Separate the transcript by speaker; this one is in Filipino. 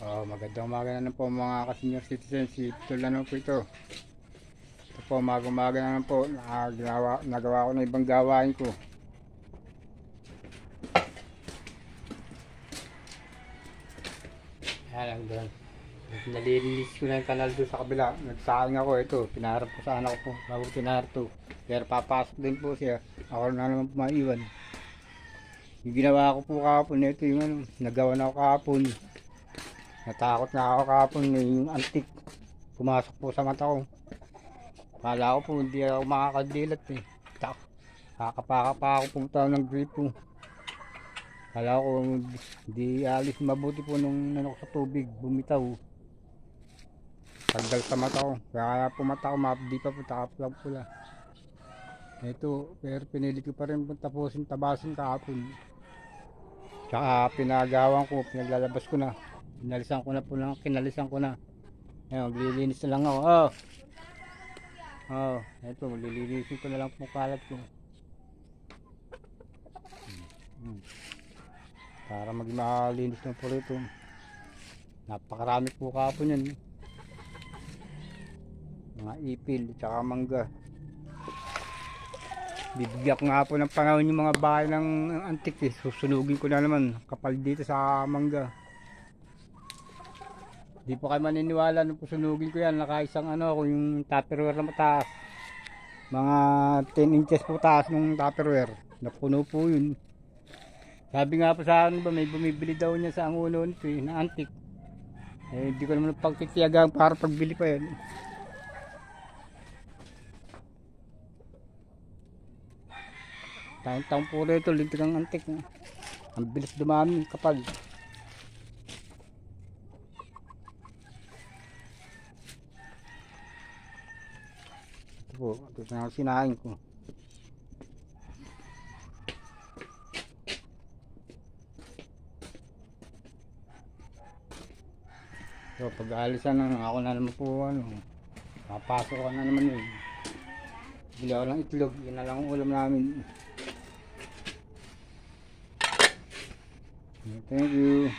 Speaker 1: Magandang umaga na po mga ka-senior citizen. Si Tol ano po ito. Ito po, umaga na po. Nagawa ko na ibang gawain ko. Ayan lang doon. Nalilinis ko na yung kanal doon sa kabila. Nagsaing ako ito. Pinaharap ko sa anak ko bago pinaharap to. Pero papasok din po siya. Ako na naman po maiwan. Yung ginawa ko po kahapon, ito yung ano, nagawa na ako kahapon. Natakot na ako kahapon, yung antik pumasok po sa mata ko. Kala ko po hindi ako makakadilat eh. Kakapaka pa ako pumunta ng gripo. Kala ko hindi alis mabuti po nung nanok sa tubig, bumitaw. Tagdal sa mata ko, kaya pumata ko, di pa po takapula. Ito, pero pinilit ko pa rin tapusin, tabasin kahapon. Tsaka pinagawan ko, pinaglalabas ko na. Kinalisan ko na. Ayun, maglilinis na lang ako. Ito, maglilinisin ko na lang po kalat ko. Para maging malinis na po rito. Napakarami po kahapon yan. Mga ipil, tsaka mangga. Bibigyan ko nga po ng panahon yung mga bahay ng antik eh. Susunugin ko na naman kapal dito sa mangga. Di po kayo maniniwala nung pusunugin ko yan, nakaisang ano ako yung tupperware na mataas. Mga 10 inches po taas ng tupperware. Napuno po yun. Sabi nga po sa akin ba, may bumibili daw niya sa angulo nito eh, na antik. Eh, di ko naman pagtitiyagaan para pagbili pa yan. Taon-taon po rito, lintik ang antik. Ang bilis dumami, kapal. Ito na ang sinaing ko. So pag-aalisan na ako na naman po ano, papasok ka na naman yun. Bili ako ng itlog, yun na lang ang ulam namin. Thank you.